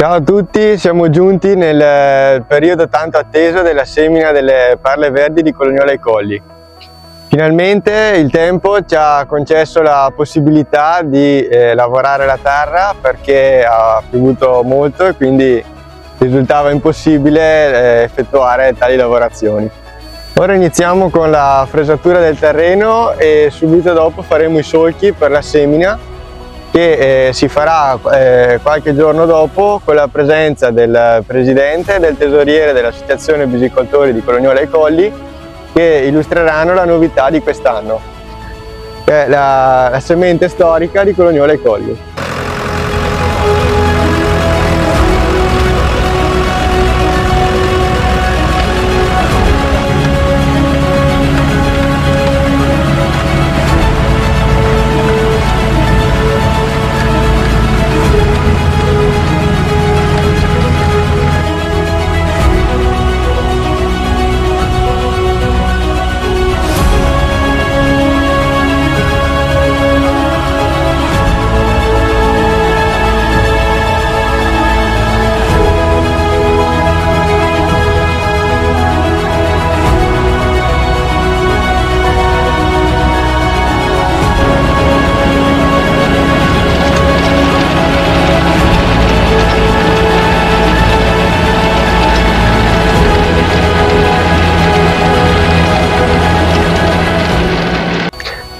Ciao a tutti, siamo giunti nel periodo tanto atteso della semina delle perle verdi di Colognola ai Colli. Finalmente il tempo ci ha concesso la possibilità di lavorare la terra perché ha piovuto molto e quindi risultava impossibile effettuare tali lavorazioni. Ora iniziamo con la fresatura del terreno e subito dopo faremo i solchi per la semina che si farà qualche giorno dopo con la presenza del presidente e del tesoriere dell'Associazione Bisicoltori di Colognola ai Colli, che illustreranno la novità di quest'anno, che è la semente storica di Colognola ai Colli.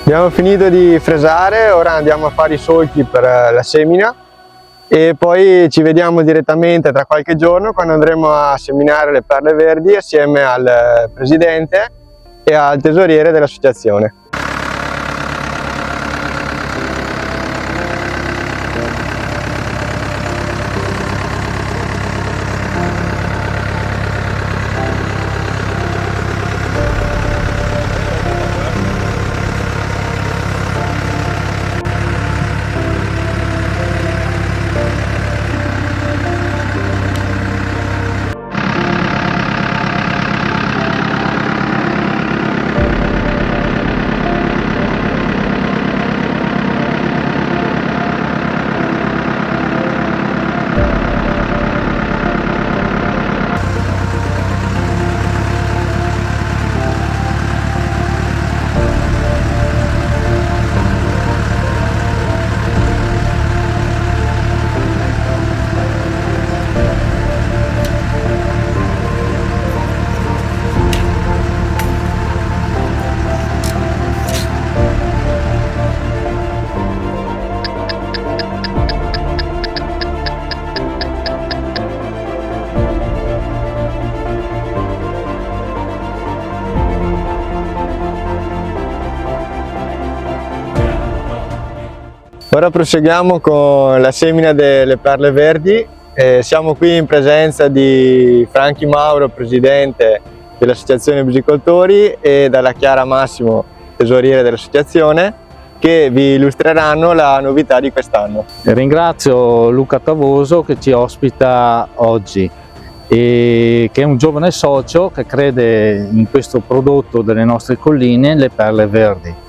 Abbiamo finito di fresare, ora andiamo a fare i solchi per la semina e poi ci vediamo direttamente tra qualche giorno quando andremo a seminare le perle verdi assieme al presidente e al tesoriere dell'associazione. Ora proseguiamo con la semina delle perle verdi. Siamo qui in presenza di Franchi Mauro, presidente dell'Associazione Bisicoltori, e dalla Chiara Massimo, tesoriere dell'associazione, che vi illustreranno la novità di quest'anno. Ringrazio Luca Tavoso che ci ospita oggi e che è un giovane socio che crede in questo prodotto delle nostre colline, le perle verdi.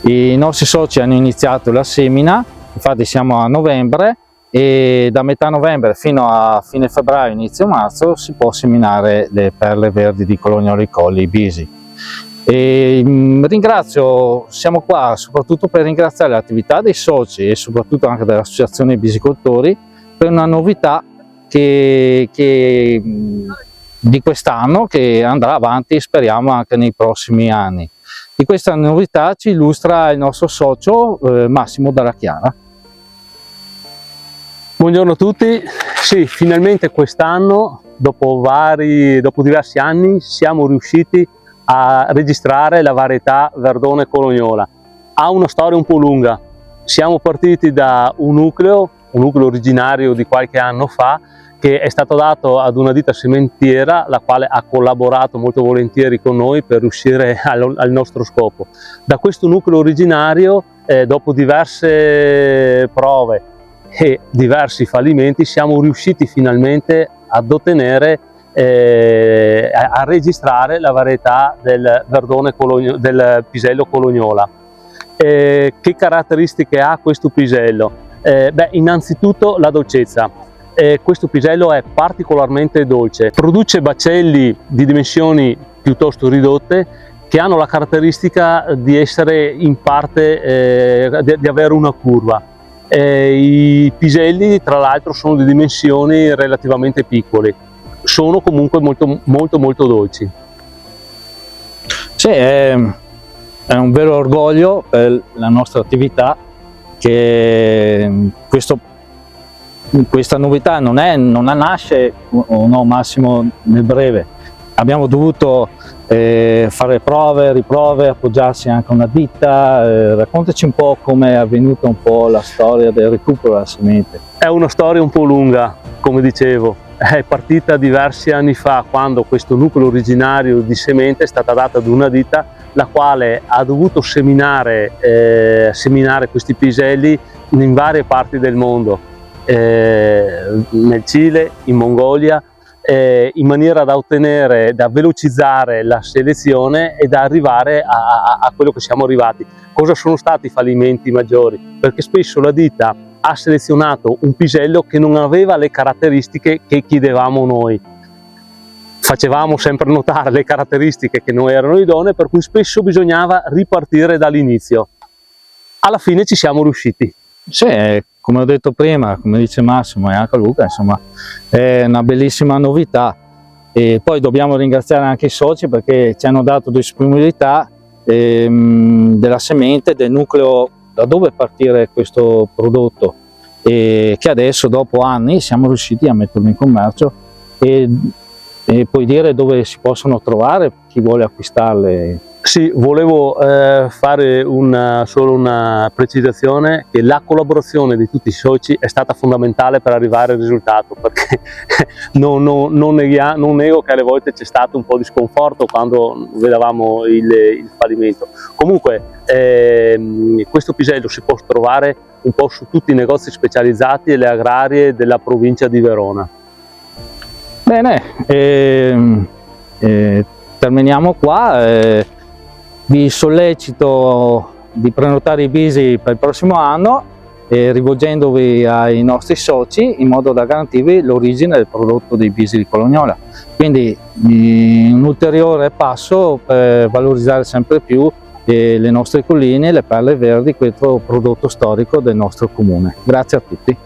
I nostri soci hanno iniziato la semina, infatti siamo a novembre e da metà novembre fino a fine febbraio, inizio marzo si può seminare le perle verdi di Colognola ai Colli Bisi. Siamo qua soprattutto per ringraziare l'attività dei soci e soprattutto anche dell'Associazione Bisicoltori per una novità di quest'anno che andrà avanti, speriamo, anche nei prossimi anni. Di questa novità ci illustra il nostro socio Massimo Dalla Chiara. Buongiorno a tutti, sì, finalmente quest'anno, dopo diversi anni, siamo riusciti a registrare la varietà Verdone Colognola. Ha una storia un po' lunga. Siamo partiti da un nucleo originario di qualche anno fa, che è stato dato ad una ditta sementiera, la quale ha collaborato molto volentieri con noi per riuscire al nostro scopo. Da questo nucleo originario, dopo diverse prove e diversi fallimenti, siamo riusciti finalmente ad ottenere, a registrare la varietà del del pisello Colognola. Che caratteristiche ha questo pisello? Innanzitutto la dolcezza. questo pisello è particolarmente dolce, produce baccelli di dimensioni piuttosto ridotte che hanno la caratteristica di essere in parte, di avere una curva. I piselli tra l'altro sono di dimensioni relativamente piccole, sono comunque molto dolci. Sì, è un vero orgoglio per la nostra attività che questa novità non nasce massimo nel breve. Abbiamo dovuto fare prove, riprove, appoggiarsi anche a una ditta. Raccontaci un po' come è avvenuta un po' la storia del recupero della semente. È una storia un po' lunga, come dicevo. È partita diversi anni fa, quando questo nucleo originario di semente è stata data ad una ditta, la quale ha dovuto seminare questi piselli in varie parti del mondo, nel Cile, in Mongolia, in maniera da velocizzare la selezione e da arrivare a quello che siamo arrivati. Cosa sono stati i fallimenti maggiori? Perché spesso la ditta ha selezionato un pisello che non aveva le caratteristiche che chiedevamo noi. Facevamo sempre notare le caratteristiche che non erano idonee, per cui spesso bisognava ripartire dall'inizio. Alla fine ci siamo riusciti. Sì, come ho detto prima, come dice Massimo e anche Luca, insomma, è una bellissima novità. E poi dobbiamo ringraziare anche i soci perché ci hanno dato disponibilità della semente, del nucleo da dove partire questo prodotto, e che adesso dopo anni siamo riusciti a metterlo in commercio e puoi dire dove si possono trovare chi vuole acquistarle. Sì, volevo fare solo una precisazione, che la collaborazione di tutti i soci è stata fondamentale per arrivare al risultato, perché non nego che alle volte c'è stato un po' di sconforto quando vedevamo il fallimento. Comunque questo pisello si può trovare un po' su tutti i negozi specializzati e le agrarie della provincia di Verona. Bene, terminiamo qua. Vi sollecito di prenotare i bisi per il prossimo anno, rivolgendovi ai nostri soci in modo da garantirvi l'origine del prodotto dei bisi di Colognola. Quindi un ulteriore passo per valorizzare sempre più le nostre colline e le perle verdi, questo prodotto storico del nostro comune. Grazie a tutti.